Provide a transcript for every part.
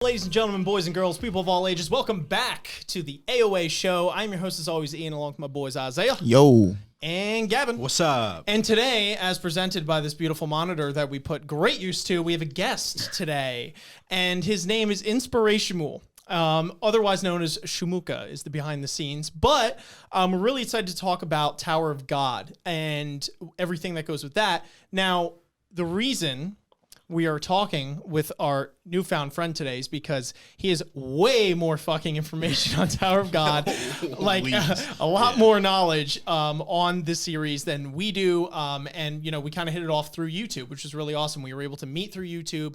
ladies and gentlemen, boys and girls, people of all ages, welcome back to the AOA show. I'm your host, as always, Ian, along with my boys Isaiah. Yo. And Gavin. What's up? And today, as presented by this beautiful monitor that we put great use to, we have a guest today. And his name is Inspirational. Otherwise known as Shumuka, is the behind the scenes. But we're really excited to talk about Tower of God and everything that goes with that. Now, the reason we are talking with our newfound friend today is because he has way more fucking information on Tower of God, like a lot more knowledge on this series than we do. And, you know, we kind of hit it off through YouTube, which is really awesome. We were able to meet through YouTube.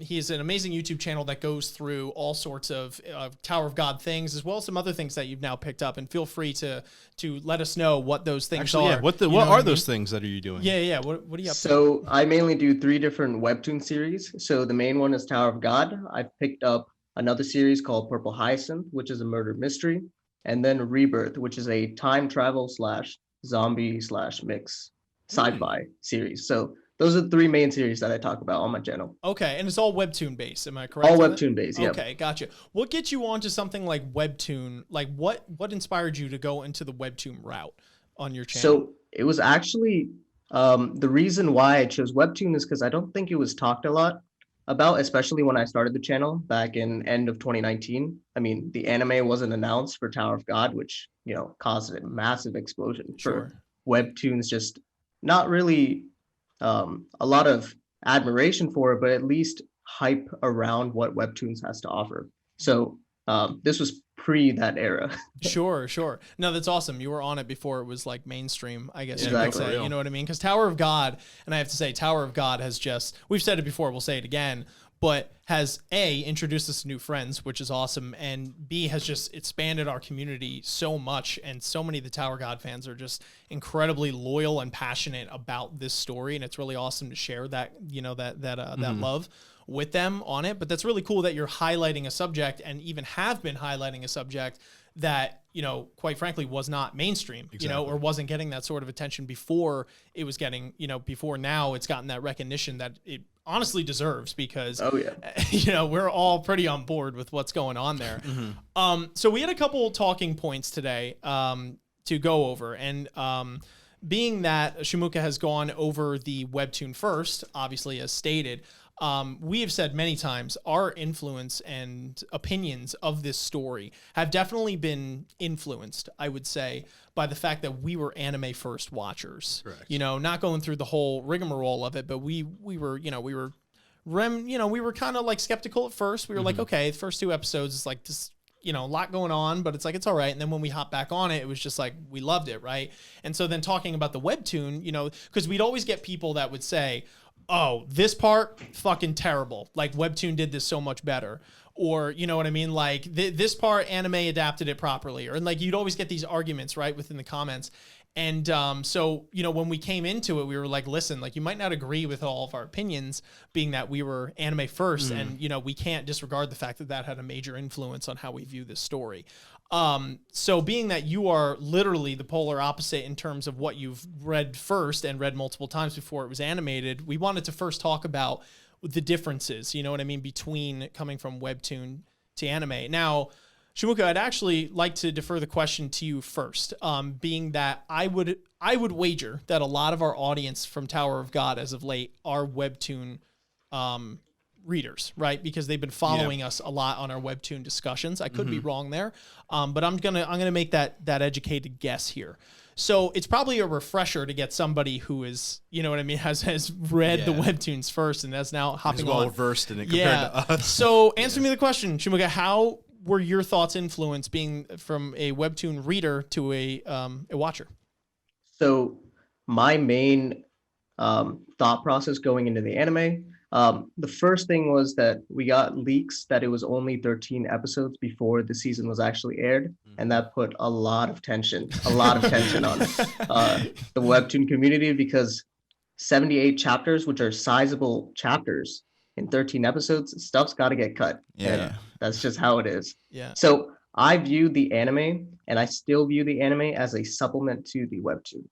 He has an amazing YouTube channel that goes through all sorts of Tower of God things, as well as some other things that you've now picked up. And feel free to let us know what those things are. Yeah, what are those things that are you doing? Yeah. What are you up to? So I mainly do 3 different Webtoon series. So the main one is Tower of God. I've picked up another series called Purple Hyacinth, which is a murder mystery, and then Rebirth, which is a time travel / zombie / mix sci-fi series. So those are the 3 main series that I talk about on my channel. Okay, and it's all Webtoon based, am I correct? All Webtoon based, yeah. Okay, gotcha. What gets you onto something like Webtoon? Like, what inspired you to go into the Webtoon route on your channel? So it was actually, the reason why I chose Webtoon is because I don't think it was talked a lot about, especially when I started the channel back in end of 2019. I mean, the anime wasn't announced for Tower of God, which, you know, caused a massive explosion for Webtoons. Just not really a lot of admiration for it, but at least hype around what Webtoons has to offer. So this was pre that era. Sure. No, that's awesome. You were on it before it was like mainstream, I guess. Exactly. You could say, you know what I mean? Because Tower of God, and I have to say, Tower of God has just, we've said it before, we'll say it again, but has A, introduced us to new friends, which is awesome, and B, has just expanded our community so much, and so many of the Tower of God fans are just incredibly loyal and passionate about this story, and it's really awesome to share that, you know, that love with them on it. But that's really cool that you're highlighting a subject, and even have been highlighting a subject that, you know, quite frankly, was not mainstream, you know, or wasn't getting that sort of attention before it was getting, you know, before now it's gotten that recognition that it honestly deserves, because, you know, we're all pretty on board with what's going on there. So we had a couple talking points today to go over, and being that Shumuka has gone over the Webtoon First, obviously, as stated, we have said many times our influence and opinions of this story have definitely been influenced, I would say, by the fact that we were anime first watchers. Correct. You know, not going through the whole rigmarole of it, but we were kind of like skeptical at first. We were like, okay, the first 2 episodes is like this, you know, a lot going on, but it's like, it's all right. And then when we hop back on it, it was just like, we loved it, right? And so then talking about the Webtoon, you know, because we'd always get people that would say, oh, this part, fucking terrible. Like, Webtoon did this so much better. Or, you know what I mean? Like, this part, anime adapted it properly. Or, and like, you'd always get these arguments, right, within the comments. And so, you know, when we came into it, we were like, listen, like, you might not agree with all of our opinions, being that we were anime first. And, you know, we can't disregard the fact that that had a major influence on how we view this story. So being that you are literally the polar opposite in terms of what you've read first and read multiple times before it was animated, we wanted to first talk about the differences, you know what I mean, between coming from Webtoon to anime. Now, Shumuka, I'd actually like to defer the question to you first, being that I would wager that a lot of our audience from Tower of God as of late are Webtoon readers, right? Because they've been following us a lot on our Webtoon discussions. I could be wrong there, but I'm gonna make that educated guess here. So it's probably a refresher to get somebody who is, you know what I mean, has read the Webtoons first and that's now hopping on. Well versed in it compared to us. So answer me the question, Shumuka, how were your thoughts influenced being from a Webtoon reader to a watcher? So my main thought process going into the anime, the first thing was that we got leaks that it was only 13 episodes before the season was actually aired, and that put a lot of tension on the Webtoon community, because 78 chapters, which are sizable chapters in 13 episodes, stuff's got to get cut. Yeah. That's just how it is. Yeah. So I view the anime, and I still view the anime as a supplement to the Webtoon.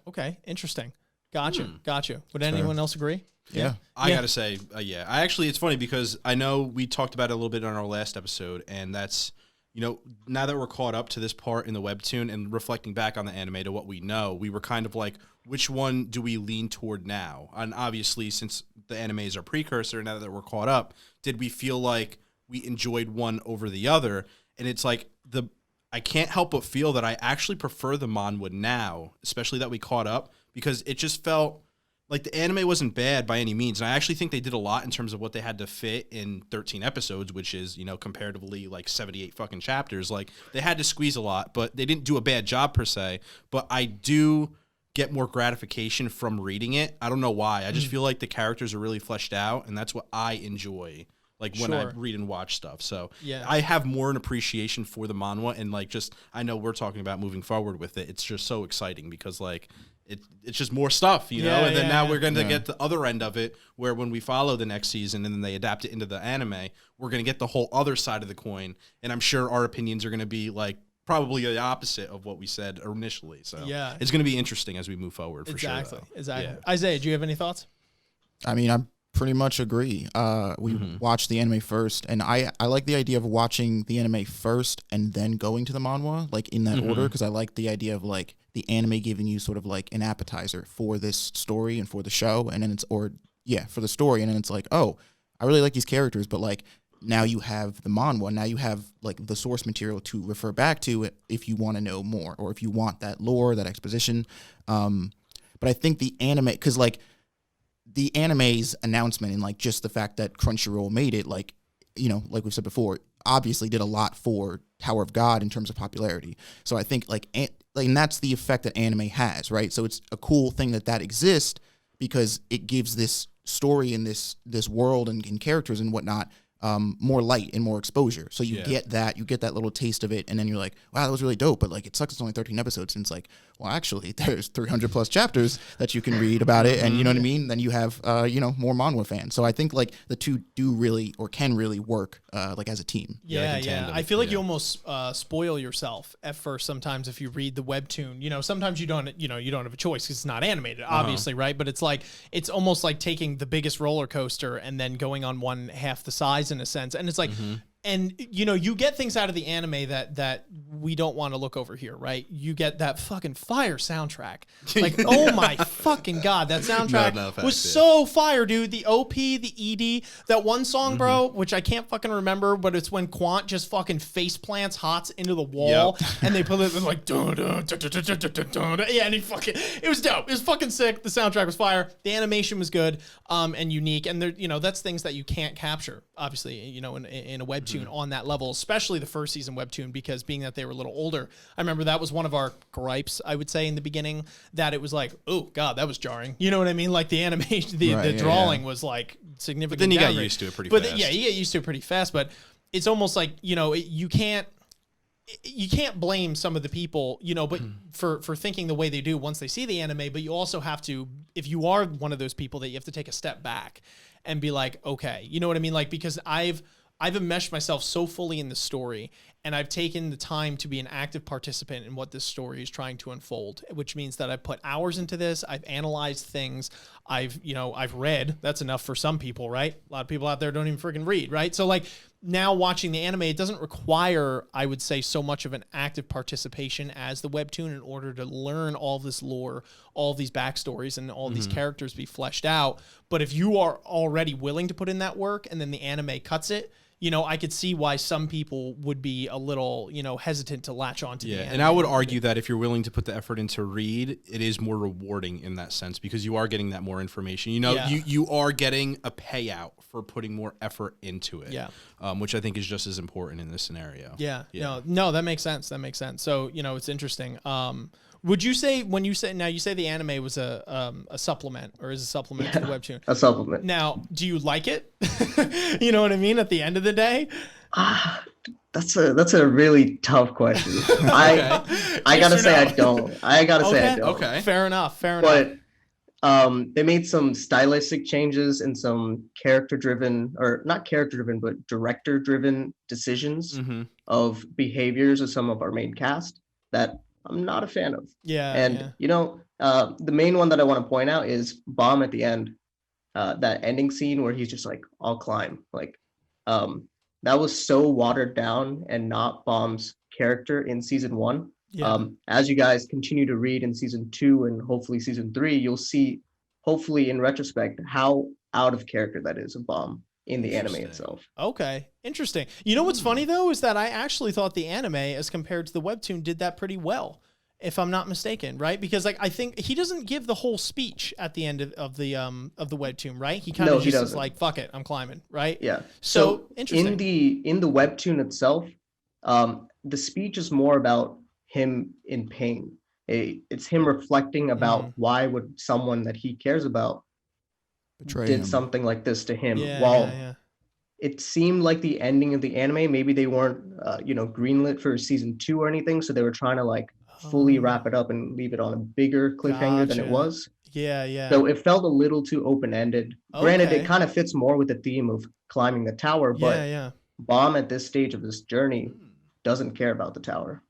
Okay. Interesting. Gotcha. Would anyone else agree? Yeah. I gotta say, yeah. I actually, it's funny because I know we talked about it a little bit on our last episode, and that's, you know, now that we're caught up to this part in the webtoon and reflecting back on the anime to what we know, we were kind of like, which one do we lean toward now? And obviously, since the anime is our precursor, now that we're caught up, did we feel like we enjoyed one over the other? And it's like I can't help but feel that I actually prefer the manhwa now, especially that we caught up, because it just felt like the anime wasn't bad by any means. And I actually think they did a lot in terms of what they had to fit in 13 episodes, which is, you know, comparatively like 78 fucking chapters. Like, they had to squeeze a lot, but they didn't do a bad job per se. But I do get more gratification from reading it. I don't know why. I just feel like the characters are really fleshed out, and that's what I enjoy. Like when I read and watch stuff. So I have more an appreciation for the manhwa, and like, just, I know we're talking about moving forward with it. It's just so exciting because like it's just more stuff, you know? And then now we're going to get the other end of it, where when we follow the next season and then they adapt it into the anime, we're going to get the whole other side of the coin. And I'm sure our opinions are going to be like probably the opposite of what we said initially. So it's going to be interesting as we move forward for sure. Exactly. Yeah. Isaiah, do you have any thoughts? I mean, I'm pretty much agree. We watched the anime first, and I like the idea of watching the anime first and then going to the manhwa, like in that order, because I like the idea of like the anime giving you sort of like an appetizer for this story and for the show, and then for the story, and then it's like, oh, I really like these characters, but like now you have the manhwa, now you have like the source material to refer back to if you want to know more, or if you want that lore, that exposition. But I think the anime, because like the anime's announcement and like just the fact that Crunchyroll made it, like, you know, like we've said before, obviously did a lot for Tower of God in terms of popularity. So I think like, and that's the effect that anime has, right? So it's a cool thing that exists, because it gives this story and this world and characters and whatnot more light and more exposure. So you get that little taste of it, and then you're like, wow, that was really dope, but like, it sucks it's only 13 episodes. And it's like, well, actually there's 300 plus chapters that you can read about it, and you know what I mean? Then you have you know, more manhwa fans. So I think like the two do really, or can really work like as a team. I feel like you almost spoil yourself at first sometimes if you read the webtoon. You know, sometimes you don't have a choice because it's not animated, obviously, right? But it's like, it's almost like taking the biggest roller coaster and then going on one half the size in a sense. And it's like, and you know, you get things out of the anime that we don't want to look over here, right? You get that fucking fire soundtrack. Like, oh my fucking God, that soundtrack was so fire, dude. The OP, the ED, that one song, bro, which I can't fucking remember, but it's when Quant just fucking face plants Hots into the wall, and they put it like, dun, dun, dun, dun, dun, dun, dun, dun, dun. And it was dope. It was fucking sick. The soundtrack was fire. The animation was good, and unique. And there, you know, that's things that you can't capture, obviously, you know, in a webtoon on that level, especially the first season webtoon, because being that they were a little older, I remember that was one of our gripes, I would say, in the beginning, that it was like, oh God, that was jarring. You know what I mean? Like the animation, the drawing was like significant. But then you got used to it pretty fast. You get used to it pretty fast, but it's almost like, you know, you can't blame some of the people, you know, but for thinking the way they do once they see the anime, but you also have to, if you are one of those people, that you have to take a step back and be like, okay, you know what I mean? Like, because I've enmeshed myself so fully in the story, and I've taken the time to be an active participant in what this story is trying to unfold, which means that I've put hours into this. I've analyzed things. I've read. That's enough for some people, right? A lot of people out there don't even freaking read, right? So like, now watching the anime, it doesn't require, I would say, so much of an active participation as the webtoon in order to learn all this lore, all these backstories, and all these characters be fleshed out. But if you are already willing to put in that work, and then the anime cuts it, you know, I could see why some people would be a little, you know, hesitant to latch onto the anime. And I would argue that if you're willing to put the effort into read, it is more rewarding in that sense, because you are getting that more information. You know, you are getting a payout for putting more effort into it. Which I think is just as important in this scenario. No, that makes sense. So, you know, it's interesting. Would you say, when you say, now you say the anime was a supplement, or is a supplement to the webtoon? A supplement. Now, do you like it? You know what I mean? At the end of the day? That's a really tough question. I gotta say I don't. I don't. Okay. Fair enough. But they made some stylistic changes and some character-driven, or not character-driven, but director-driven decisions of behaviors of some of our main cast that I'm not a fan of. You know, The main one that I want to point out is Bomb at the end. That ending scene where he's just like, "I'll climb." Like, that was so watered down and not Bomb's character in season 1. Yeah. As you guys continue to read in season 2 and hopefully season 3, you'll see, hopefully in retrospect, how out of character that is of Bomb in the anime itself. Okay, interesting. You know what's funny though is that I actually thought the anime, as compared to the webtoon, did that pretty well, if I'm not mistaken, right? Because like I think he doesn't give the whole speech at the end of the webtoon, right? He kind of just is like, "Fuck it, I'm climbing," right? Yeah. So interesting. In the webtoon itself, the speech is more about him in pain. It's him reflecting about why would someone that he cares about Betray did him. something like this to him. Yeah, While yeah. it seemed like the ending of the anime, maybe they weren't, greenlit for season 2 or anything, so they were trying to like fully wrap it up and leave it on a bigger cliffhanger than it Gotcha. was. Yeah, yeah. So it felt a little too open-ended. Granted, Okay. it kind of fits more with the theme of climbing the tower, but yeah. Bomb at this stage of his journey doesn't care about the tower.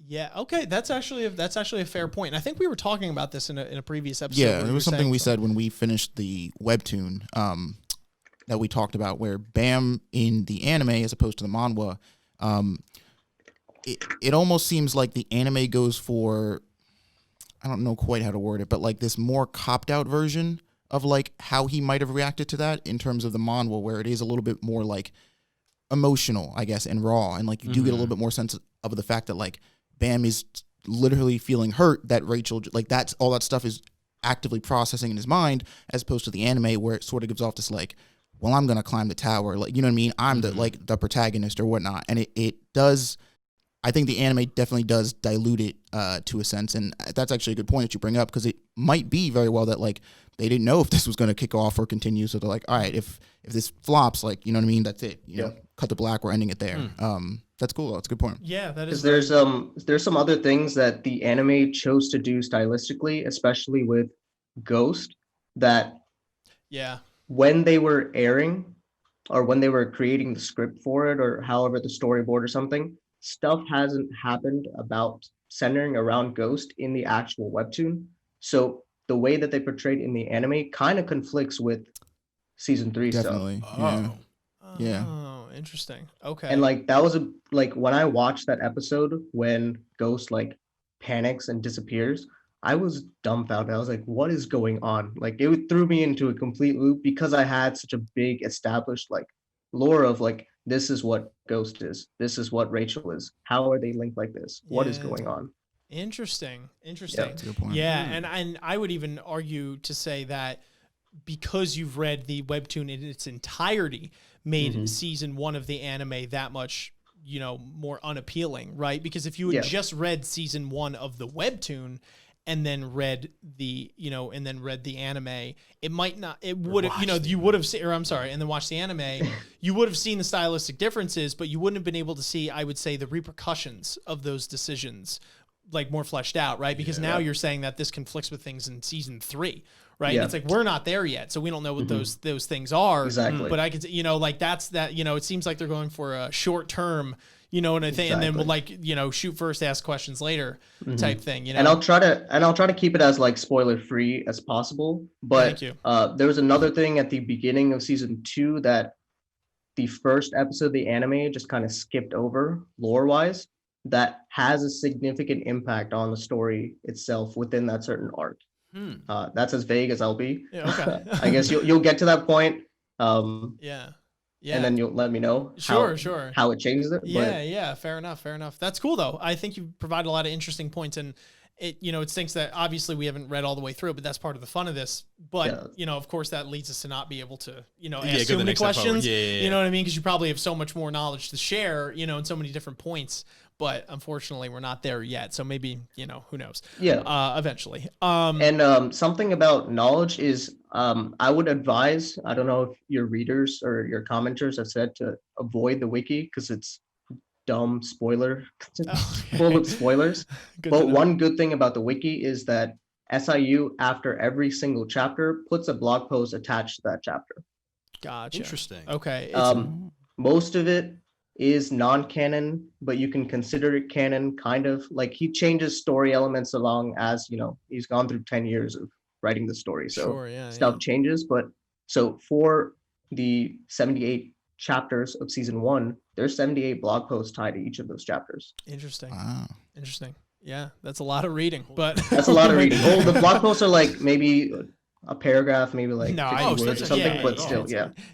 Yeah. Okay. That's actually a fair point. And I think we were talking about this in a previous episode. Yeah, where it you was were something saying we said when we finished the webtoon that we talked about, where Bam in the anime as opposed to the manhwa, it almost seems like the anime goes for, I don't know quite how to word it, but like this more copped out version of like how he might have reacted to that in terms of the manhwa, where it is a little bit more like emotional, I guess, and raw, and like you do get a little bit more sense of the fact that like Bam is literally feeling hurt that Rachel, like that's all that stuff is actively processing in his mind, as opposed to the anime where it sort of gives off this like, well, I'm gonna climb the tower, like, you know what I mean, I'm the like the protagonist or whatnot, and it does, I think the anime definitely does dilute it to a sense, and that's actually a good point that you bring up, because it might be very well that like they didn't know if this was going to kick off or continue, so they're like, all right, if this flops, like, you know what I mean, that's it, you know, cut the black, we're ending it there. That's cool though. That's a good point. Yeah, that is. Because there's some other things that the anime chose to do stylistically, especially with Ghost, that when they were airing or when they were creating the script for it, or however the storyboard or something, stuff hasn't happened about centering around Ghost in the actual webtoon. So the way that they portrayed in the anime kind of conflicts with season 3 Definitely. stuff. Yeah. Oh, interesting. Okay. And like that was like when I watched that episode when Ghost like panics and disappears, I was dumbfounded. I was like, what is going on? Like it threw me into a complete loop because I had such a big established like lore of like, this is what Ghost is. This is what Rachel is. How are they linked like this? What is going on? Interesting. That's a good point. Yeah, and I would even argue to say that because you've read the webtoon in its entirety, made season 1 of the anime that much, you know, more unappealing, right? Because if you had just read season 1 of the webtoon and then read the, you know, and then read the anime, it might not, it would have, you know, you would have seen, or I'm sorry, and then watched the anime, you would have seen the stylistic differences, but you wouldn't have been able to see, I would say, the repercussions of those decisions like more fleshed out, right? Because now you're saying that this conflicts with things in season 3, right? And it's like, we're not there yet, so we don't know what those things are. Exactly. But I could, you know, like that's that, you know, it seems like they're going for a short term, you know, and I think, and then we'll like, you know, shoot first, ask questions later type thing, you know. And I'll try to keep it as like spoiler free as possible. But Thank you. There was another thing at the beginning of season 2 that the first episode of the anime just kind of skipped over lore wise, that has a significant impact on the story itself within that certain arc. That's as vague as I'll be. Yeah, okay. I guess you'll get to that point. Yeah. And then you'll let me know Sure. how it changes it. Yeah, fair enough. That's cool though. I think you provide a lot of interesting points, and it, you know, it stinks that obviously we haven't read all the way through, but that's part of the fun of this. But you know, of course, that leads us to not be able to, you know, ask so many questions. You know what I mean? Because you probably have so much more knowledge to share, you know, in so many different points. But unfortunately, we're not there yet. So maybe, you know, who knows? Eventually. And something about knowledge is, I would advise, I don't know if your readers or your commenters have said to avoid the wiki because it's dumb spoiler, full of spoilers. But one good thing about the wiki is that SIU, after every single chapter, puts a blog post attached to that chapter. Gotcha. Interesting. Okay. Most of it is non-canon, but you can consider it canon, kind of. Like, he changes story elements along as, he's gone through 10 years of writing the story. So Sure, yeah, stuff changes. But so for the 78 chapters of season 1, there's 78 blog posts tied to each of those chapters. Interesting. Wow. Interesting. Yeah, that's a lot of reading, but That's a lot of reading. Well, the blog posts are like maybe a paragraph, maybe like 50 words or something, but still,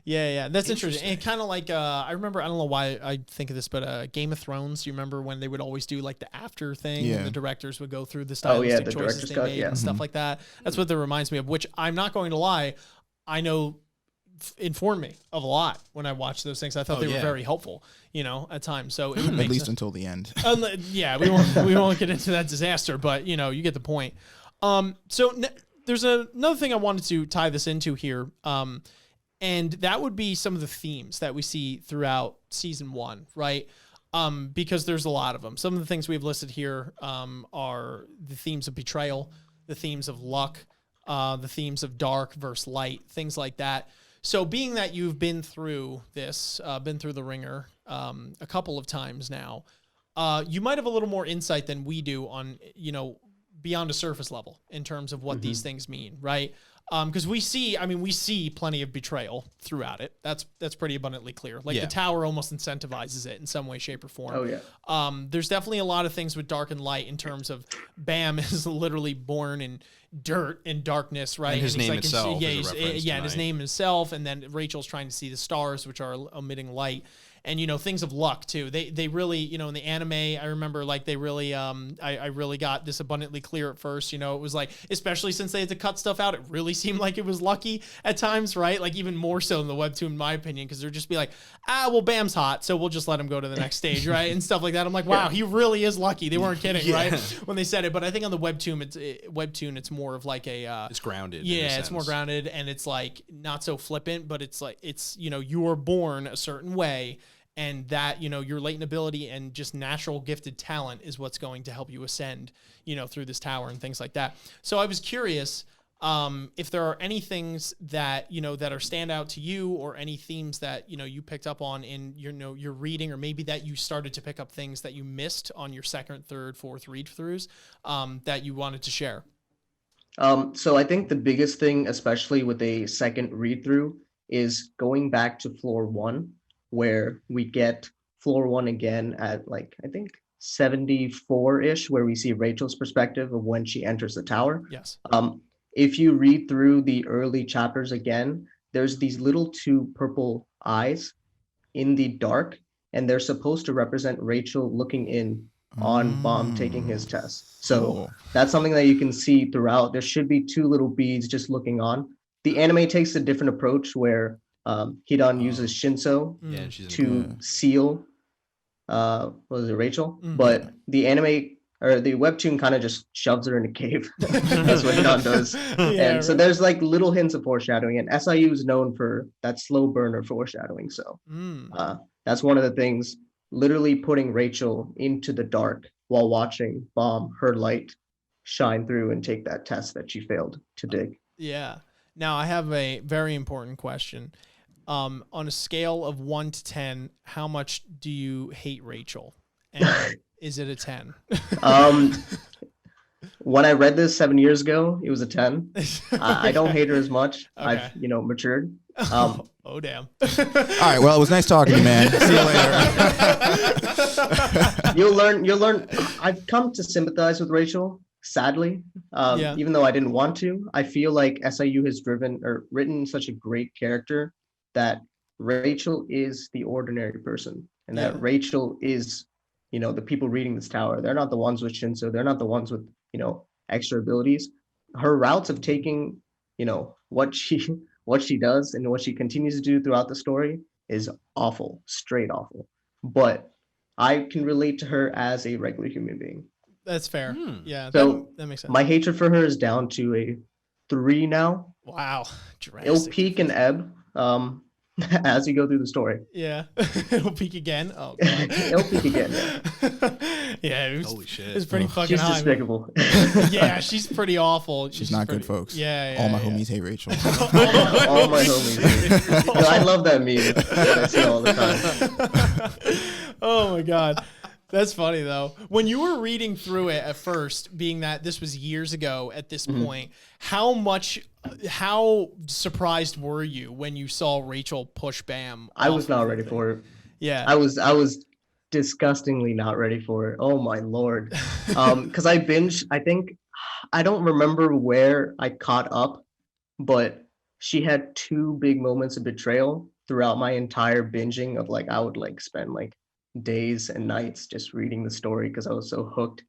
yeah. That's interesting. And kind of like I remember, I don't know why I think of this, but Game of Thrones. You remember when they would always do like the after thing, and the directors would go through the stylistic choices they made and stuff like that. That's what that reminds me of. Which I'm not going to lie, I know informed me of a lot when I watched those things. I thought they were very helpful, at times. So it would make at least sense. until the end. Yeah, we won't get into that disaster, but you get the point. There's another thing I wanted to tie this into here, and that would be some of the themes that we see throughout season 1, right? Because there's a lot of them. Some of the things we've listed here are the themes of betrayal, the themes of luck, the themes of dark versus light, things like that. So being that you've been through this, been through the ringer a couple of times now, you might have a little more insight than we do on, beyond a surface level in terms of what these things mean, right? Because we see plenty of betrayal throughout it. That's pretty abundantly clear. Like the tower almost incentivizes it in some way, shape, or form. Oh yeah. There's definitely a lot of things with dark and light in terms of Bam is literally born in dirt and darkness, right? And his name itself. And his name himself, and then Rachel's trying to see the stars, which are emitting light. And, things of luck too. They really, in the anime, I remember like they really, I really got this abundantly clear at first, it was like, especially since they had to cut stuff out, it really seemed like it was lucky at times, right? Like even more so in the webtoon, in my opinion, because they're just be like, well, Bam's hot, so we'll just let him go to the next stage, right? And stuff like that. I'm like, wow, he really is lucky. They weren't kidding, right? When they said it. But I think on the webtoon, it's more of like a, it's grounded. Yeah, it's more grounded, and it's like not so flippant, but it's like, you were born a certain way. And that, your latent ability and just natural gifted talent is what's going to help you ascend, through this tower and things like that. So I was curious if there are any things that, that are stand out to you, or any themes that, you picked up on in your reading, or maybe that you started to pick up things that you missed on your second, third, fourth read-throughs that you wanted to share. So I think the biggest thing, especially with a second read-through, is going back to floor 1, where we get floor 1 again at like, I think 74-ish, where we see Rachel's perspective of when she enters the tower. Yes. If you read through the early chapters again, there's these little 2 purple eyes in the dark, and they're supposed to represent Rachel looking in on Bam taking his test. So that's something that you can see throughout. There should be 2 little beads just looking on. The anime takes a different approach where Hidan uses Shinso to seal Rachel? But the anime or the webtoon kind of just shoves her in a cave. That's what Hidan does. So there's like little hints of foreshadowing, and SIU is known for that slow burner foreshadowing. So that's one of the things, literally putting Rachel into the dark while watching her light shine through and take that test that she failed to dig. Yeah. Now I have a very important question. On a scale of 1 to 10, how much do you hate Rachel? And is it a 10? When I read this 7 years ago, it was a 10. I don't hate her as much. Okay. I've matured. Oh damn. All right. Well, it was nice talking to you, man. See you later. You'll learn. I've come to sympathize with Rachel. Sadly, even though I didn't want to, I feel like SIU has written such a great character that Rachel is the ordinary person, and that Rachel is, the people reading this tower. They're not the ones with Shinso. They're not the ones with, extra abilities. Her routes of taking, what she does and what she continues to do throughout the story is awful, straight awful. But I can relate to her as a regular human being. That's fair. Yeah, so that makes sense. My hatred for her is down to a 3 now. Wow. Drastic. It'll peak and ebb. as you go through the story. Yeah. It'll peak again. Oh god. It'll peak again. Yeah. Yeah, it was, Holy shit. it was pretty fucking She's high. despicable. Yeah, she's pretty awful. She's not pretty, good, folks. Yeah, All my yeah. homies hate Rachel. All my homies. Yo, I love that meme that I see all the time. Oh my god. That's funny though. When you were reading through it at first, being that this was years ago at this point, how surprised were you when you saw Rachel push Bam? I was not ready for it. Yeah. I was disgustingly not ready for it. Oh my lord. Because I binged, I think, I don't remember where I caught up, but she had 2 big moments of betrayal throughout my entire binging of like, I would like spend like days and nights just reading the story because I was so hooked.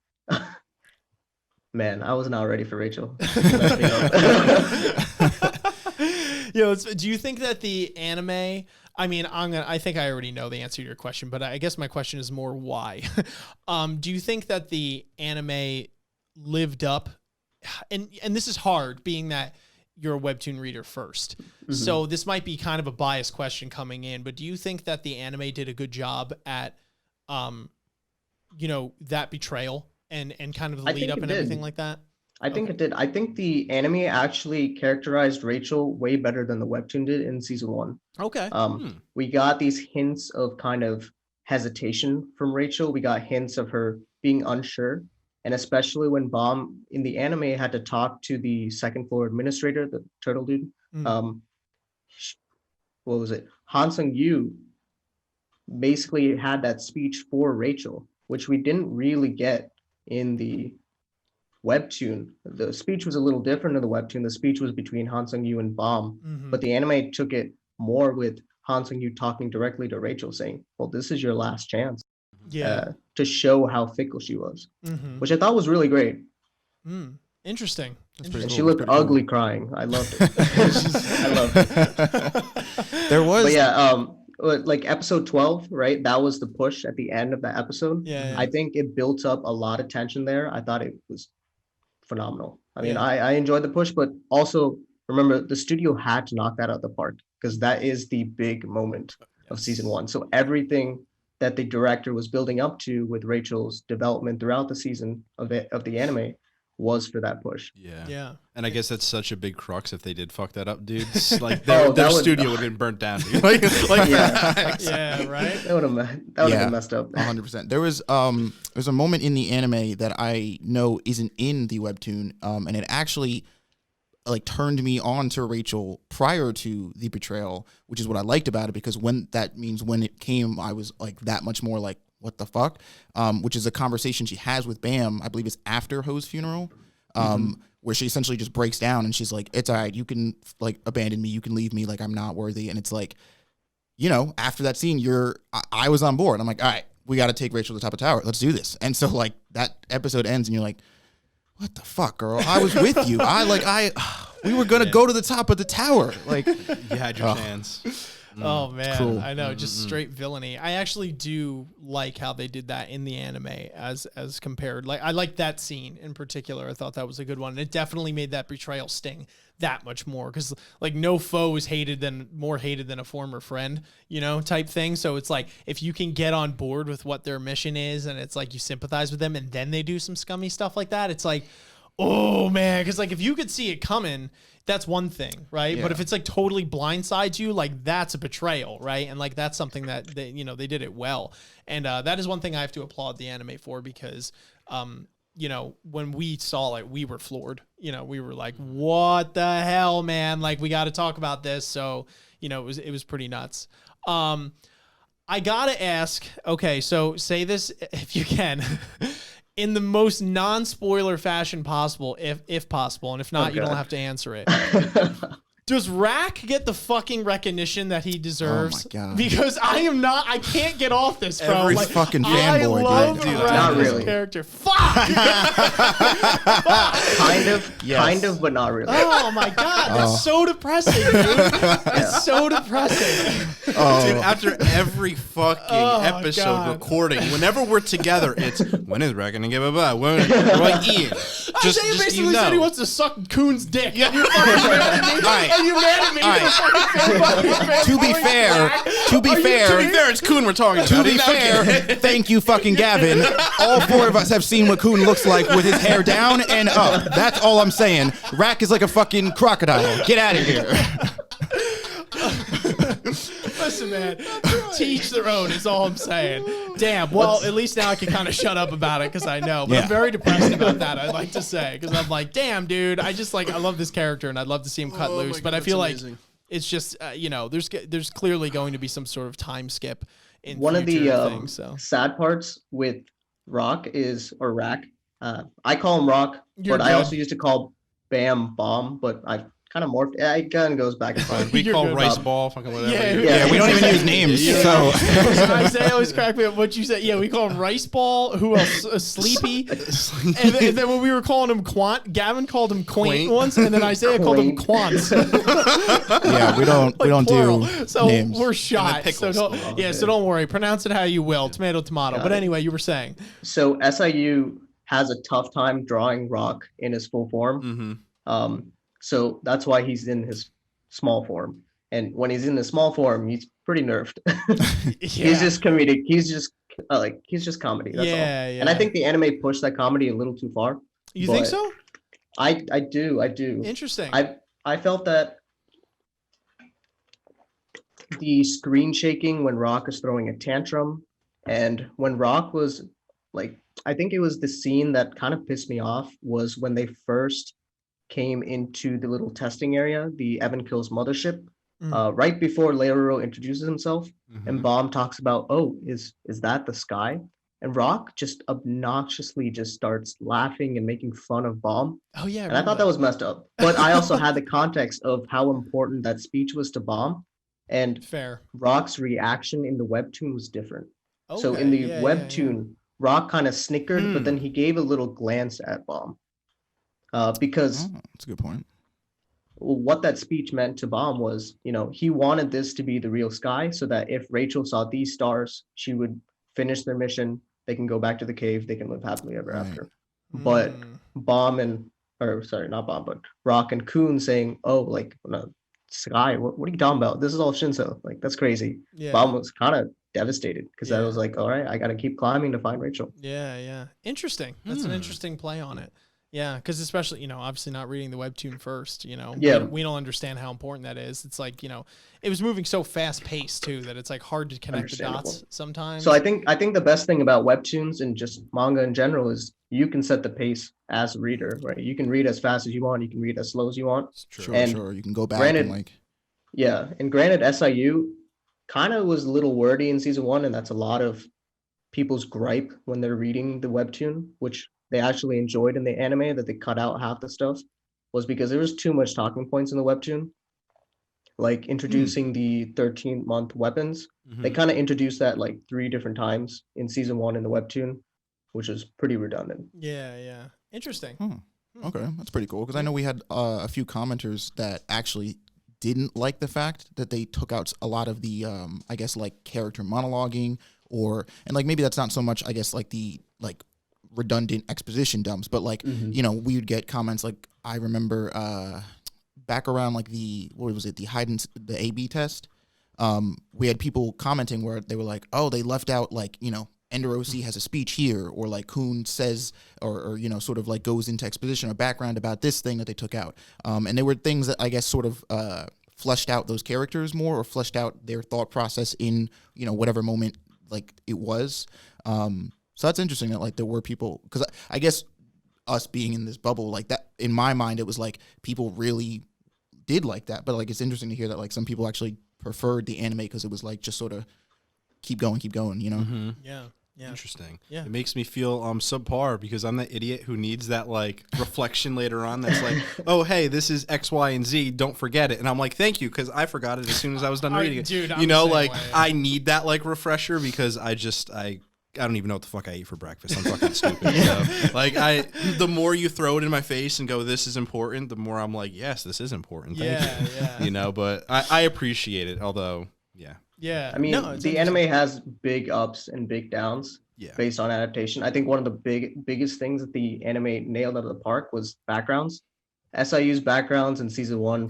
Man, I was not ready for Rachel. Yo, do you think that the anime? I mean, I think I already know the answer to your question, but I guess my question is more why. Do you think that the anime lived up? And this is hard, being that you're a Webtoon reader first. Mm-hmm. So this might be kind of a biased question coming in, but do you think that the anime did a good job at, that betrayal and kind of the lead up and everything like that? I think it did. I think the anime actually characterized Rachel way better than the Webtoon did in season 1. Okay. We got these hints of kind of hesitation from Rachel. We got hints of her being unsure. And especially when Bam in the anime had to talk to the second floor administrator, the turtle dude. What was it? Han Sung-yu basically had that speech for Rachel, which we didn't really get in the Webtoon. The speech was a little different in the Webtoon. The speech was between Han Sung-yu and Bam, but the anime took it more with Han Sung-yu talking directly to Rachel, saying, well, this is your last chance. To show how fickle she was, which I thought was really great. Interesting. And cool. She looked ugly crying. I loved it. I loved it. There was, but yeah, like episode 12, right? That was the push at the end of the episode. Yeah. I think it built up a lot of tension there. I thought it was phenomenal. I mean, I enjoyed the push, but also remember the studio had to knock that out the park because that is the big moment of season 1. So everything that the director was building up to with Rachel's development throughout the season of the anime was for that push. Yeah. And I guess that's such a big crux if they did fuck that up, dudes. Like their studio would have been burnt down. Like yeah, right. That would have been messed up. 100%. There's a moment in the anime that I know isn't in the Webtoon, and it actually like turned me on to Rachel prior to the betrayal, which is what I liked about it, because when it came, I was like that much more like, what the fuck? Which is a conversation she has with Bam, I believe it's after Ho's funeral, where she essentially just breaks down and she's like, it's all right, you can like abandon me, you can leave me, like I'm not worthy. And it's like, after that scene, I was on board. I'm like, all right, we got to take Rachel to the top of the tower. Let's do this. And so like that episode ends and you're like, what the fuck, girl? I was with you. We were gonna go to the top of the tower. Like, you had your chance. Oh man, cool. I know, just straight villainy. I actually do like how they did that in the anime as compared. Like, I like that scene in particular. I thought that was a good one. And it definitely made that betrayal sting that much more, because like no foe is more hated than a former friend, type thing. So it's like if you can get on board with what their mission is, and it's like you sympathize with them, and then they do some scummy stuff like that, it's like, oh man, because like if you could see it coming, that's one thing, right? Yeah. But if it's like totally blindsides you, like that's a betrayal, right? And like that's something that they did it well, and that is one thing I have to applaud the anime for, because when we saw it, we were floored. We were like, what the hell, man? Like, we got to talk about this. So it was pretty nuts. I gotta ask, okay, so say this if you can. In the most non-spoiler fashion possible, if possible, and if not, you don't have to answer it. Does Rak get the fucking recognition that he deserves? Oh my God. Because I can't get off this, bro. Every fucking fanboy, I love dude. Rak Not as really. a character. Fuck! Kind of, but not really. Oh my God, that's so depressing, dude. It's so depressing. Dude, after every fucking episode God. recording, whenever we're together, it's when is Rak gonna give a buy? We're like, Ian, Just Isaiah you basically said he know. wants to suck Khun's dick. Yeah. And you're fucking mad at me. Alright. And you're mad at me. Alright. To be fair, it's Khun we're talking to about. be fair, thank you, fucking Gavin. All 4 of us have seen what Khun looks like with his hair down and up. That's all I'm saying. Rak is like a fucking crocodile. Get out of here. Listen, man. Teach their own is all I'm saying. Damn. Well, at least now I can kind of shut up about it because I know. But I'm very depressed about that, I'd like to say. Because I'm like, damn, dude. I love this character and I'd love to see him cut loose. But I feel like it's just, there's clearly going to be some sort of time skip in One of the things, so. sad parts with Rak, I call him Rak, You're but I good. also used to call Bam Bomb, but I kind of morphed. It kind of goes back and forth. We You're call good. rice ball, fucking whatever. Yeah, We don't even use names. So Isaiah always cracked me up what you said. Yeah, we call him Rice Ball. Who else? Sleepy. And then when we were calling him Quant, Gavin called him Quaint once, and then Isaiah called him Quants. yeah, we don't plural. do So names. we're shot. pickles. So don't worry. Pronounce it how you will. Tomato, tomato. But anyway, you were saying. So SIU has a tough time drawing Rak in his full form. Mm-hmm. So that's why he's in his small form. And when he's in the small form, he's pretty nerfed. He's just comedic. He's just comedy. That's all. Yeah. And I think the anime pushed that comedy a little too far. You think so? I do. Interesting. I felt that the screen shaking when Rak is throwing a tantrum, and when Rak was like, I think it was the scene that kind of pissed me off was when they first came into the little testing area, the Evan Kills mothership, right before Leoro introduces himself, and Bomb talks about, oh, is that the sky? And Rak just obnoxiously just starts laughing and making fun of Bomb. Oh yeah. And I thought that was messed up. But I also had the context of how important that speech was to Bomb. And fair. Rak's reaction in the webtoon was different. Okay, so in the yeah, webtoon, Rak kind of snickered, but then he gave a little glance at Bomb. Because that's a good point. What that speech meant to Bomb was, he wanted this to be the real sky so that if Rachel saw these stars, she would finish their mission. They can go back to the cave. They can live happily ever after. But Rak and Khun saying, oh, like, no, sky, what are you talking about? This is all Shinso. Like, that's crazy. Yeah. Bomb was kind of devastated because I was like, all right, I got to keep climbing to find Rachel. Yeah. Interesting. That's an interesting play on it. Yeah, because especially, obviously not reading the Webtoon first, we don't understand how important that is. It's like, it was moving so fast paced too that it's like hard to connect the dots sometimes. So I think the best thing about Webtoons and just manga in general is you can set the pace as a reader, right? You can read as fast as you want. You can read as slow as you want. Sure. You can go back and like. Yeah, and granted, SIU kind of was a little wordy in season 1, and that's a lot of people's gripe when they're reading the Webtoon, which they actually enjoyed in the anime, that they cut out half the stuff, was because there was too much talking points in the Webtoon. Like introducing the 13-month weapons. They kind of introduced that like 3 different times in season 1 in the Webtoon, which is pretty redundant. Yeah. Interesting. Okay, that's pretty cool. Because I know we had a few commenters that actually didn't like the fact that they took out a lot of the, I guess, like character monologuing and like maybe that's not so much, I guess, like the like redundant exposition dumps, but like we would get comments like I remember back around like the A/B test, we had people commenting where they were like, oh, they left out like Enderosi has a speech here, or like Khun says or sort of like goes into exposition or background about this thing that they took out, and there were things that I guess sort of fleshed out those characters more or fleshed out their thought process in whatever moment like it was. So that's interesting that like there were people, because I guess us being in this bubble like that, in my mind it was like people really did like that, but like it's interesting to hear that like some people actually preferred the anime because it was like just sort of keep going, Yeah. Interesting. Yeah. It makes me feel subpar because I'm the idiot who needs that like reflection later on that's like, oh, hey, this is X, Y, and Z. Don't forget it. And I'm like, thank you, because I forgot it as soon as I was done reading it. Dude, I need that like refresher because I don't even know what the fuck I eat for breakfast. I'm fucking stupid. So, like the more you throw it in my face and go, this is important, the more I'm like, yes, this is important. Thank you. But I appreciate it. Although, yeah. Yeah. I mean, the anime has big ups and big downs. Yeah. based on adaptation. I think one of the biggest things that the anime nailed out of the park was backgrounds. SIU's backgrounds in season 1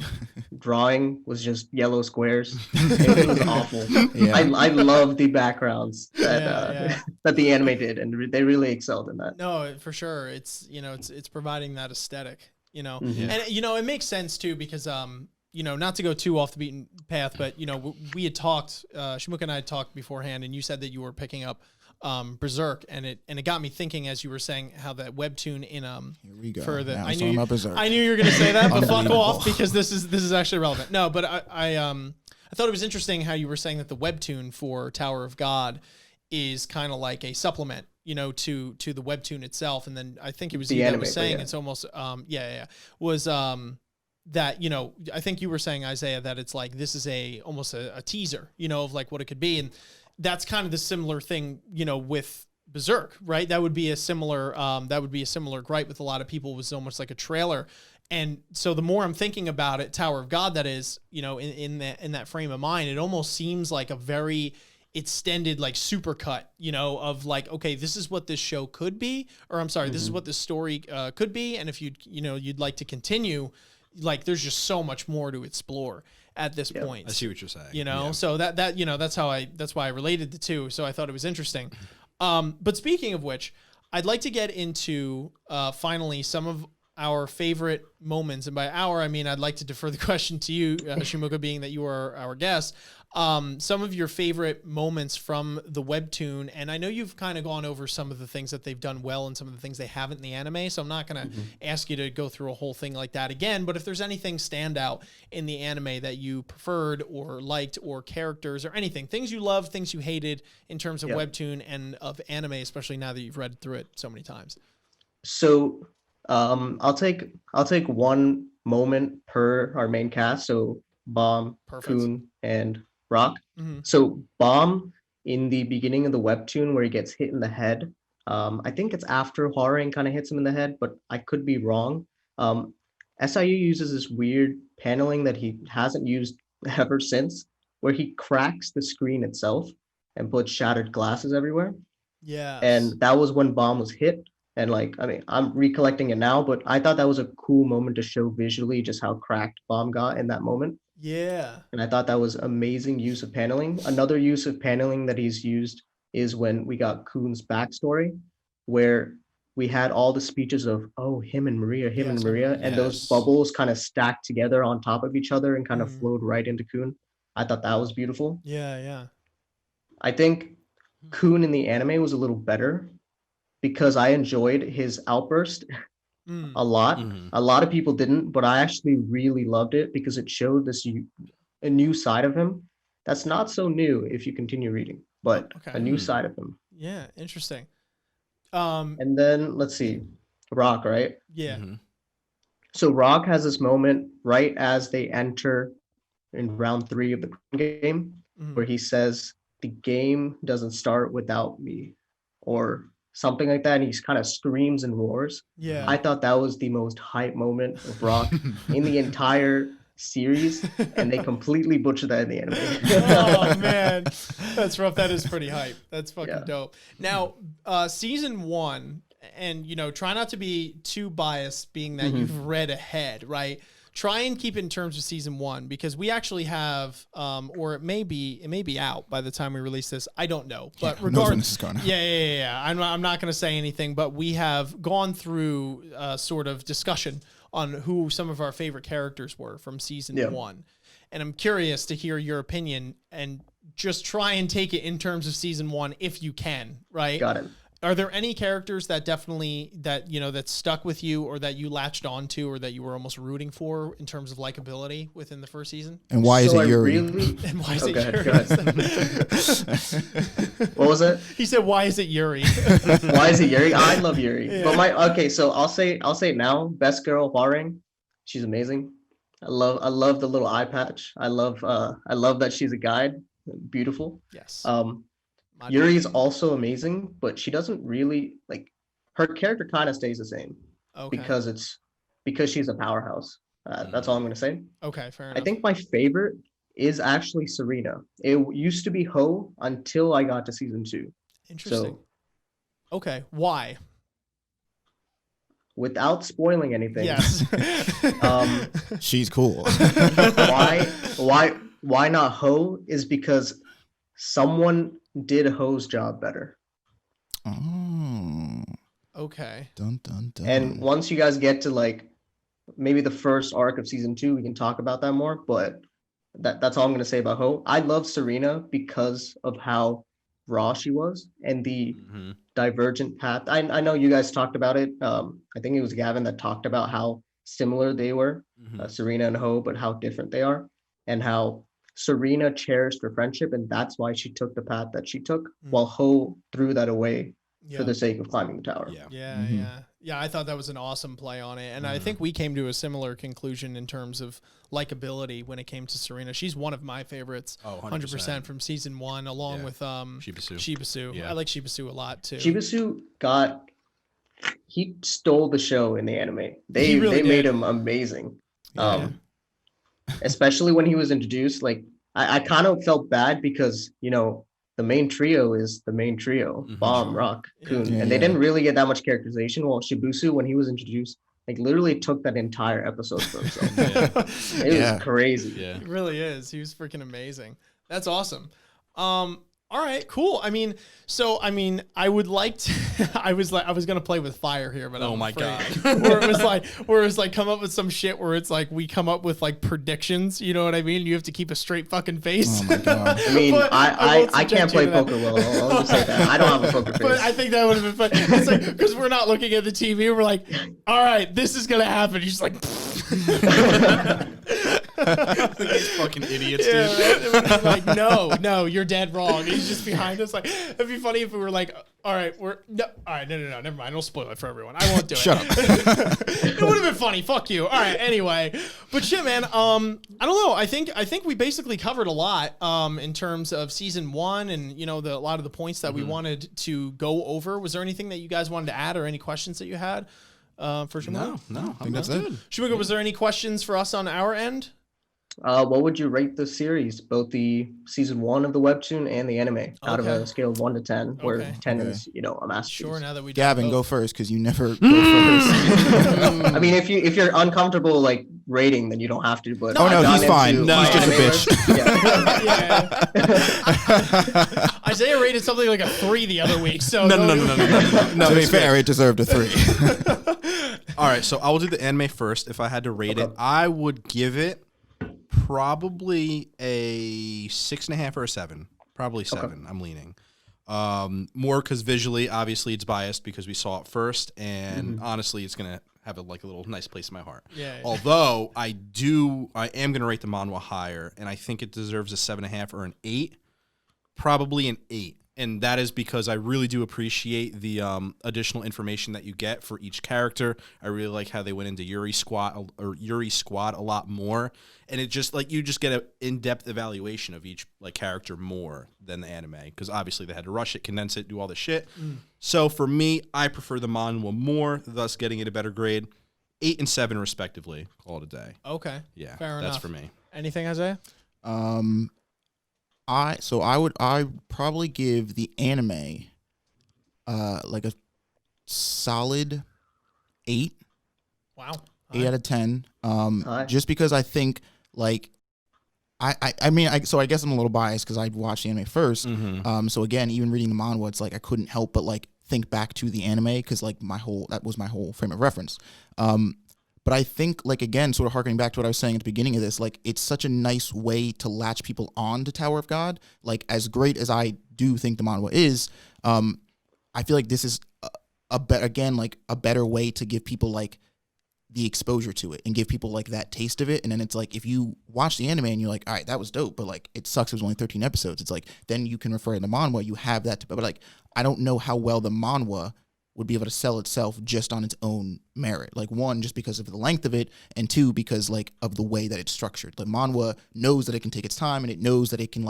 drawing was just yellow squares. It was awful. Yeah. I love the backgrounds that Yeah. that the anime did, and they really excelled in that. No, for sure. It's it's providing that aesthetic. Mhm. And it makes sense too because not to go too off the beaten path, but we had talked. Shimuka and I had talked beforehand, and you said that you were picking up Berserk, and it got me thinking as you were saying how that webtoon in Here we go. for the Now I it's knew talking about Berserk. I knew you were gonna say that, but fuck Unbelievable. off because this is actually relevant. No, but I thought it was interesting how you were saying that the webtoon for Tower of God is kind of like a supplement, to the webtoon itself, and then I think it was The you that anime, was but saying yeah. it's almost was that I think you were saying, Isaiah, that it's like this is almost a teaser, of like what it could be, and that's kind of the similar thing, with Berserk, right? That would be a similar gripe with a lot of people, was almost like a trailer. And so the more I'm thinking about it, Tower of God, that is, in that frame of mind, it almost seems like a very extended like supercut, of like, okay, this is what this show could be, or I'm sorry, this is what this story could be, and if you'd like to continue, like there's just so much more to explore at this point. I see what you're saying. Yeah. So that's why I related the two. So I thought it was interesting. But speaking of which, I'd like to get into finally some of our favorite moments, and by our I mean I'd like to defer the question to you, Shimuka, being that you are our guest. Some of your favorite moments from the webtoon, and I know you've kind of gone over some of the things that they've done well and some of the things they haven't in the anime, so I'm not going to ask you to go through a whole thing like that again, but if there's anything stand out in the anime that you preferred or liked, or characters or anything, things you loved, things you hated in terms of webtoon and of anime, especially now that you've read through it so many times. So I'll take one moment per our main cast. So Bomb, Perfect. Khun, and Rak. Mm-hmm. So Bomb in the beginning of the webtoon where he gets hit in the head. I think it's after Haring kind of hits him in the head, but I could be wrong. SIU uses this weird paneling that he hasn't used ever since, where he cracks the screen itself and puts shattered glasses everywhere. Yeah. And that was when Bomb was hit. And like, I mean, I'm recollecting it now, but I thought that was a cool moment to show visually just how cracked Bomb got in that moment. Yeah. And I thought that was amazing use of paneling. Another use of paneling that he's used is when we got Khun's backstory, where we had all the speeches of, oh, him and Maria, and those bubbles kind of stacked together on top of each other and kind of flowed right into Khun. I thought that was beautiful. Yeah, yeah. I think Khun in the anime was a little better because I enjoyed his outburst a lot. A lot of people didn't, but I actually really loved it because it showed a new side of him that's not so new if you continue reading, but a new side of him. Yeah, interesting. And then let's see, Rak, right? Yeah. So Rak has this moment right as they enter in round 3 of the game where he says, "The game doesn't start without me," or something like that, and he kind of screams and roars. Yeah. I thought that was the most hype moment of Rak in the entire series, and they completely butchered that in the anime. Oh man, that's rough. That is pretty hype. That's fucking dope. Now, season 1, and try not to be too biased, being that you've read ahead, right? Try and keep it in terms of season 1, because we actually have, or it may be out by the time we release this. I don't know, but regardless, yeah. I'm not going to say anything, but we have gone through sort of discussion on who some of our favorite characters were from season 1, and I'm curious to hear your opinion and just try and take it in terms of season 1 if you can. Right? Got it. Are there any characters that that stuck with you, or that you latched onto, or that you were almost rooting for in terms of likability within the first season? And why is it Yuri? And why is it Yuri? Go ahead. What was it? He said, "Why is it Yuri?" Why is it Yuri? I love Yuri. Yeah. But so I'll say it now. Best girl, Haring. She's amazing. I love the little eye patch. I love that she's a guide. Beautiful. Yes. Yuri is also amazing, but she doesn't really her character kind of stays the same because she's a powerhouse. That's all I'm going to say. Okay, fair enough. I think my favorite is actually Serena. It used to be Hoh until I got to season 2. Interesting. So Okay, why? Without spoiling anything. Yes. She's cool. Why not Ho is because someone did Ho's job better. Oh. Okay. Dun dun dun. And once you guys get to like maybe the first arc of season 2, we can talk about that more. But that's all I'm gonna say about Ho. I love Serena because of how raw she was and the divergent path. I know you guys talked about it. I think it was Gavin that talked about how similar they were, Serena and Ho, but how different they are, and how Serena cherished her friendship, and that's why she took the path that she took, while Ho threw that away for the sake of climbing the tower. Yeah, I thought that was an awesome play on it. And I think we came to a similar conclusion in terms of likability when it came to Serena. She's one of my favorites, 100% from season 1, along with Shibisu. Yeah. I like Shibisu a lot too. Shibisu he stole the show in the anime. They really made did. him amazing. Especially when he was introduced. Like I kind of felt bad because, you know, the main trio is the main trio, Bomb, Rak, Khun, and they didn't really get that much characterization. While Shibisu, when he was introduced, like literally took that entire episode for himself. It was crazy. Yeah. It really is. He was freaking amazing. That's awesome. All right, cool. I mean, I would like to. I was gonna play with fire here, but Oh I'm my afraid. God. where it was like come up with some shit where it's like we come up with like predictions. You know what I mean? You have to keep a straight fucking face. Oh my god. I mean, But I can't play subject poker well. I'll just say that. I don't have a poker face. But I think that would have been fun. It's like because we're not looking at the TV. We're like, all right, this is gonna happen. He's just like. These fucking idiots, Yeah, dude. right? It would be like, no, you're dead wrong. He's just behind us. Like, it'd be funny if we were like, all right, no, never mind. Don't spoil it for everyone. I won't do it. Shut up. It would have been funny. Fuck you. All right. Anyway, but shit, man. I don't know. I think we basically covered a lot in terms of season 1, and you know a lot of the points that we wanted to go over. Was there anything that you guys wanted to add, or any questions that you had for Shimoga? No, I think that's it. Shimoga, was there any questions for us on our end? What would you rate the series, both the season 1 of the webtoon and the anime, out of a scale of 1 to 10, where 10 is, you know, a masterpiece? Sure. Now that we Gavin, both. go first because you never go first. I mean, if you're uncomfortable like rating, then you don't have to. But Oh, no, I've he's gone fine. into He's my just a anime bitch. list. Yeah. Isaiah rated something like a 3 the other week. So No. To be fair, it deserved a 3. All right, so I will do the anime first. If I had to rate it, I would give it probably a 6.5 or a 7. Probably 7. I'm leaning more because visually, obviously, it's biased because we saw it first, and honestly, it's gonna have a little nice place in my heart. Yeah. Although I am gonna rate the manhwa higher, and I think it deserves a 7.5 or an 8. Probably an 8. And that is because I really do appreciate the additional information that you get for each character. I really like how they went into Yuri's squad a lot more, and it just you just get an in-depth evaluation of each character more than the anime, because obviously they had to rush it, condense it, do all the shit. So for me, I prefer the manhwa more, thus getting it a better grade. 8 and 7 respectively. Call it a day. Okay. Yeah, Fair that's enough. for me. Anything, Isaiah? I would probably give the anime like a solid 8. Wow. 8 out of 10. High. Just because I think I guess I'm a little biased because I watched the anime first. So again, even reading the manhwa, it's like I couldn't help but think back to the anime because that was my whole frame of reference. But I think, again, sort of harkening back to what I was saying at the beginning of this, it's such a nice way to latch people on to Tower of God. As great as I do think the manhwa is, I feel like this is a better way to give people the exposure to it and give people that taste of it. And then it's if you watch the anime and you're like, all right, that was dope, but it sucks it was only 13 episodes. It's then you can refer to the manhwa, you have that, but I don't know how well the manhwa would be able to sell itself just on its own merit. 1, just because of the length of it, and 2, because of the way that it's structured. The manhwa knows that it can take its time, and it knows that it can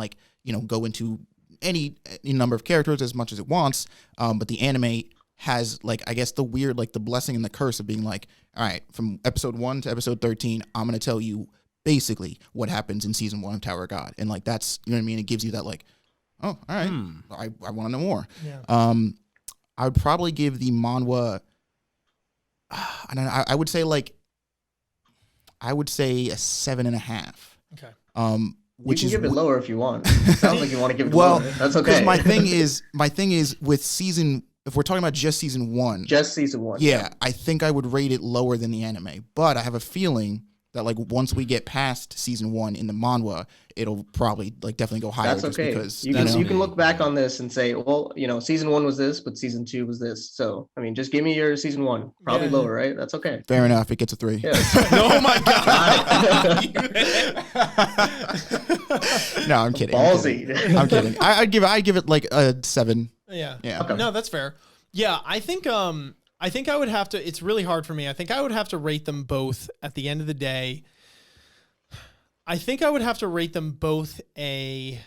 go into any number of characters as much as it wants. But the anime has I guess the weird the blessing and the curse of being all right, from episode 1 to episode 13, I'm gonna tell you basically what happens in season 1 of Tower of God, and that's, you know what I mean. It gives you that oh, all right, I want to know more. Yeah. I would probably give the manhwa. I don't know. I would say like. I would say a 7.5. Okay. You Which can is give it lower if you want. It sounds like you want to give it lower. That's okay. Because my thing is with season. If we're talking about just season 1, just season 1. Yeah, I think I would rate it lower than the anime. But I have a feeling that like once we get past season 1 in the manhwa, it'll probably like definitely go higher. That's okay. You can look back on this and say, well, season 1 was this, but season 2 was this. So I mean, just give me your season 1, probably lower, right? That's okay. Fair enough. It gets a 3. Yeah. Oh my god! No, I'm kidding. Ballsy. I'm kidding. I'd give it like a 7. Yeah. Okay. No, that's fair. Yeah, I think I would have to. It's really hard for me. I think I would have to rate them both at the end of the day. I think I would have to rate them both a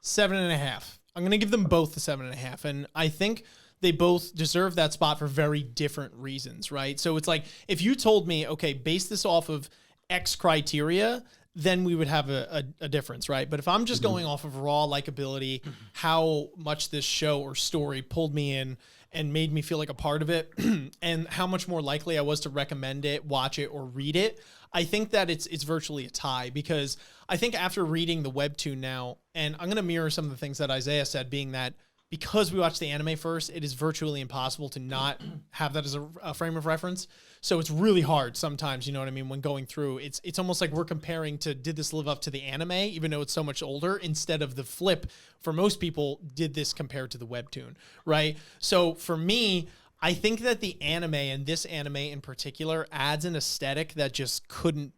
7.5. I'm going to give them both a 7.5. And I think they both deserve that spot for very different reasons, right? So it's like, if you told me, okay, base this off of X criteria, then we would have a difference, right? But if I'm just going off of raw likability, how much this show or story pulled me in and made me feel like a part of it, and how much more likely I was to recommend it, watch it, or read it, I think that it's virtually a tie, because I think after reading the webtoon now, and I'm going to mirror some of the things that Isaiah said, being that because we watched the anime first, it is virtually impossible to not have that as a frame of reference. So it's really hard sometimes, you know what I mean, when going through. It's almost like we're comparing to, did this live up to the anime, even though it's so much older, instead of the flip for most people, did this compare to the webtoon, right? So for me, I think that the anime, and this anime in particular, adds an aesthetic that just couldn't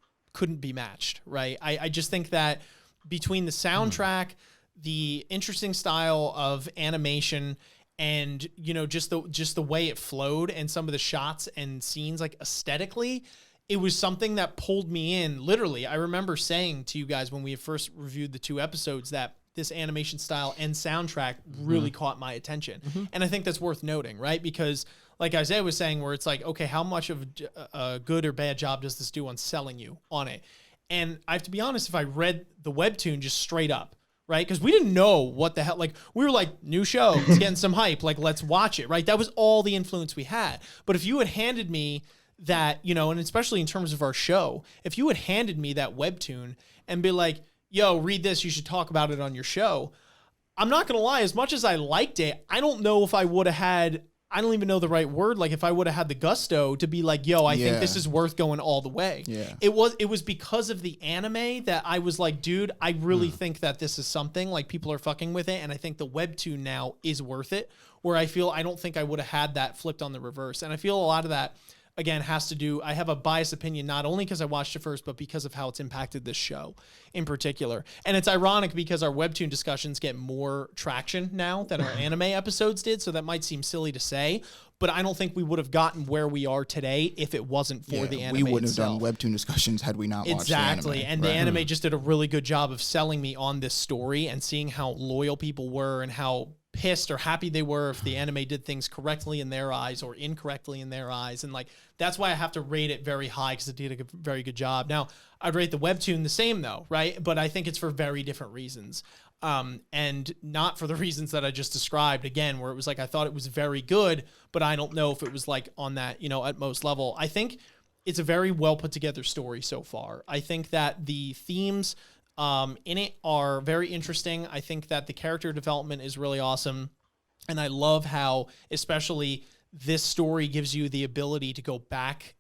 be matched, right? I just think that between the soundtrack, the interesting style of animation, and just the way it flowed, and some of the shots and scenes, like aesthetically, it was something that pulled me in. Literally, I remember saying to you guys when we had first reviewed the 2 episodes that this animation style and soundtrack really caught my attention. And I think that's worth noting, right? Because like Isaiah was saying, where it's like, okay, how much of a good or bad job does this do on selling you on it? And I have to be honest, if I read the webtoon just straight up, right? Because we didn't know what the hell, like, we were like, new show, it's getting some hype, like, let's watch it, right? That was all the influence we had. But if you had handed me that, and especially in terms of our show, if you had handed me that webtoon and be like, yo, read this, you should talk about it on your show, I'm not going to lie, as much as I liked it, I don't know if I would have had, I don't even know the right word, like if I would have had the gusto to be like, yo, I think this is worth going all the way. Yeah. It was because of the anime that I was like, dude, I really think that this is something, like, people are fucking with it, and I think the webtoon now is worth it, where I don't think I would have had that flipped on the reverse. And I feel a lot of that, again, has to do, I have a biased opinion, not only because I watched it first, but because of how it's impacted this show in particular. And it's ironic because our webtoon discussions get more traction now than our anime episodes did. So that might seem silly to say, but I don't think we would have gotten where we are today if it wasn't for the anime. We wouldn't itself. have done webtoon discussions had we not watched the anime. Exactly. And the anime just did a really good job of selling me on this story and seeing how loyal people were and how pissed or happy they were if the anime did things correctly in their eyes or incorrectly in their eyes. And like, that's why I have to rate it very high, because it did a very good job. Now, I'd rate the webtoon the same though, right? But I think it's for very different reasons. And not for the reasons that I just described, again, where it was like, I thought it was very good, but I don't know if it was like on that, utmost level. I think it's a very well put together story so far. I think that the themes in it are very interesting. I think that the character development is really awesome. And I love how, especially, this story gives you the ability to go back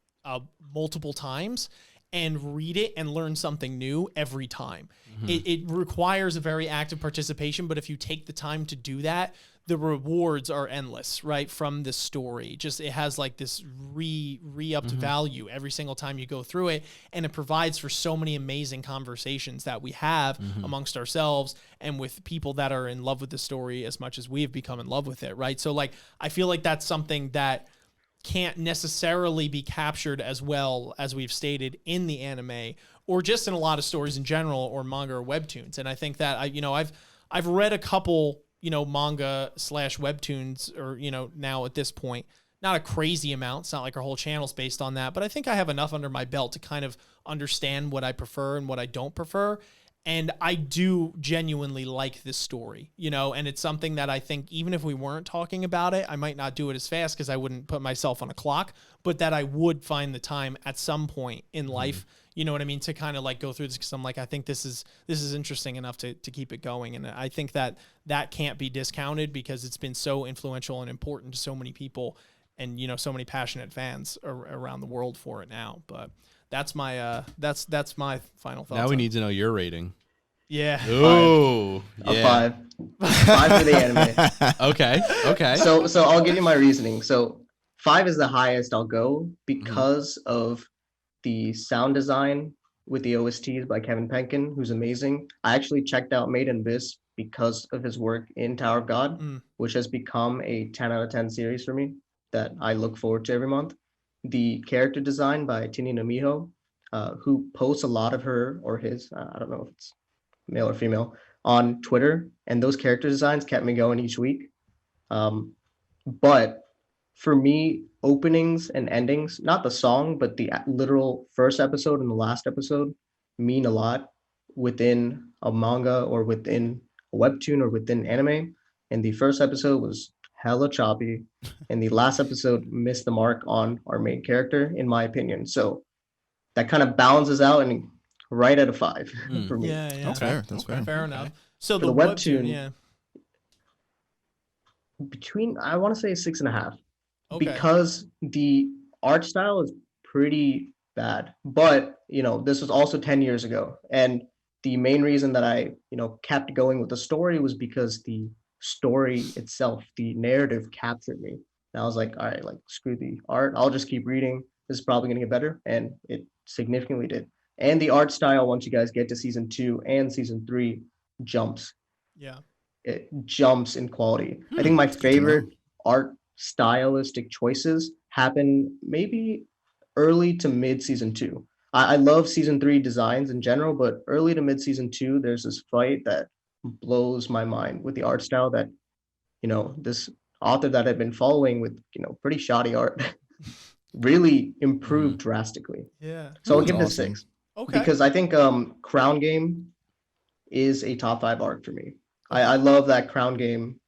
multiple times and read it and learn something new every time. It requires a very active participation, but if you take the time to do that, the rewards are endless, right? From this story. Just, it has like this re-upped value every single time you go through it. And it provides for so many amazing conversations that we have amongst ourselves and with people that are in love with the story as much as we've become in love with it, right? So like, I feel like that's something that can't necessarily be captured as well as we've stated in the anime, or just in a lot of stories in general, or manga or webtoons. And I think that I've read a couple, manga / webtoons, or, now at this point, not a crazy amount. It's not like our whole channel's based on that, but I think I have enough under my belt to kind of understand what I prefer and what I don't prefer. And I do genuinely like this story, you know, and it's something that I think even if we weren't talking about it, I might not do it as fast because I wouldn't put myself on a clock, but that I would find the time at some point in life, you know what I mean, to kind of like go through this, because I'm like, I think this is interesting enough to keep it going. And I think that can't be discounted because it's been so influential and important to so many people and, you know, so many passionate fans around the world for it now. But that's my that's my final thoughts. Now we need to know your rating. Yeah. Oh, A 5. 5 for the anime. Okay. So I'll give you my reasoning. So 5 is the highest I'll go because of the sound design with the OSTs by Kevin Penkin, who's amazing. I actually checked out Made in Abyss because of his work in Tower of God, which has become a 10 out of 10 series for me that I look forward to every month. The character design by Tinina Miho, who posts a lot of her or his, I don't know if it's male or female, on Twitter, and those character designs kept me going each week. But for me, openings and endings, not the song, but the literal first episode and the last episode mean a lot within a manga or within a webtoon or within anime. And the first episode was hella choppy, and the last episode missed the mark on our main character, in my opinion. So that kind of balances out and right at a 5 for me. Yeah. That's fair. That's fair. Fair enough. So For the the webtoon, webtoon, between, I want to say 6.5, okay. because the art style is pretty bad. But, you know, this was also 10 years ago. And the main reason that I, you know, kept going with the story was because the story itself, the narrative captured me. And I was like, all right, like, screw the art. I'll just keep reading. This is probably going to get better. And it significantly did. And the art style, once you guys get to season 2 and season 3, jumps. Yeah. It jumps in quality. I think my favorite art stylistic choices happen maybe early to mid season 2. I love season 3 designs in general, but early to mid season 2, there's this fight that blows my mind with the art style that, you know, this author that I've been following with, you know, pretty shoddy art really improved drastically. Yeah. So I'll That's give it a awesome. 6. Okay. Because I think Crown Game is a top 5 arc for me. I love that Crown Game,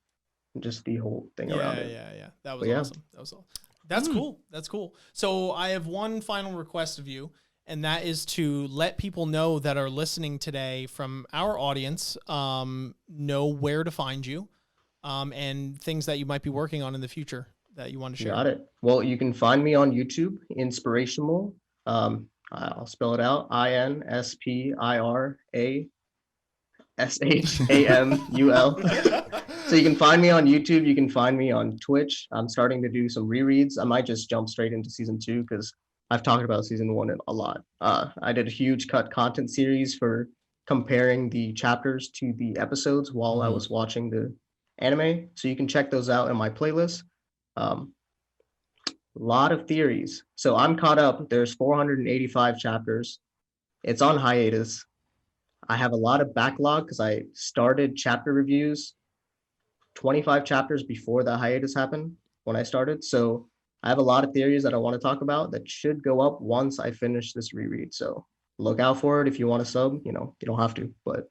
just the whole thing around it. Yeah. That was Yeah. awesome. That's cool. That's cool. So I have one final request of you, and that is to let people know that are listening today from our audience know where to find you and things that you might be working on in the future that you want to share. Got it. Well, you can find me on YouTube, Inspirational. I'll spell it out. INSPIRASHAMUL. So you can find me on YouTube. You can find me on Twitch. I'm starting to do some rereads. I might just jump straight into season 2 because I've talked about season 1 a lot. I did a huge cut content series for comparing the chapters to the episodes while I was watching the anime. So you can check those out in my playlist. Lot of theories. So I'm caught up. There's 485 chapters. It's on hiatus. I have a lot of backlog because I started chapter reviews 25 chapters before the hiatus happened when I started. So I have a lot of theories that I want to talk about that should go up once I finish this reread. So look out for it. If you want to sub, you know, you don't have to, but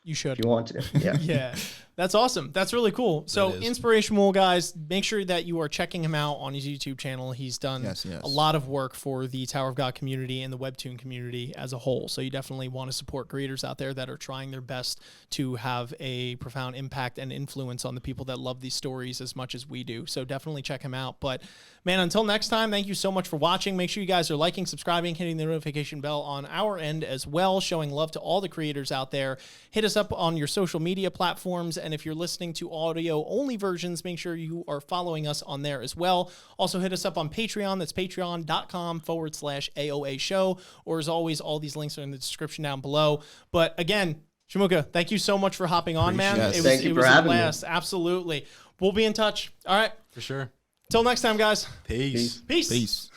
You should. if you want to, yeah. Yeah, that's awesome. That's really cool. So is. Inspirational, guys, make sure that you are checking him out on his YouTube channel. He's done Yes. a lot of work for the Tower of God community and the Webtoon community as a whole. So you definitely want to support creators out there that are trying their best to have a profound impact and influence on the people that love these stories as much as we do. So definitely check him out. But man, until next time, thank you so much for watching. Make sure you guys are liking, subscribing, hitting the notification bell on our end as well, showing love to all the creators out there. Hit us up on your social media platforms. And if you're listening to audio only versions, make sure you are following us on there as well. Also hit us up on Patreon. That's patreon.com/AOA show. Or as always, all these links are in the description down below. But again, Shimuka, thank you so much for hopping on, man. Yes. Thank you for having me. Absolutely. We'll be in touch. All right. For sure. Till next time, guys. Peace. Peace. Peace.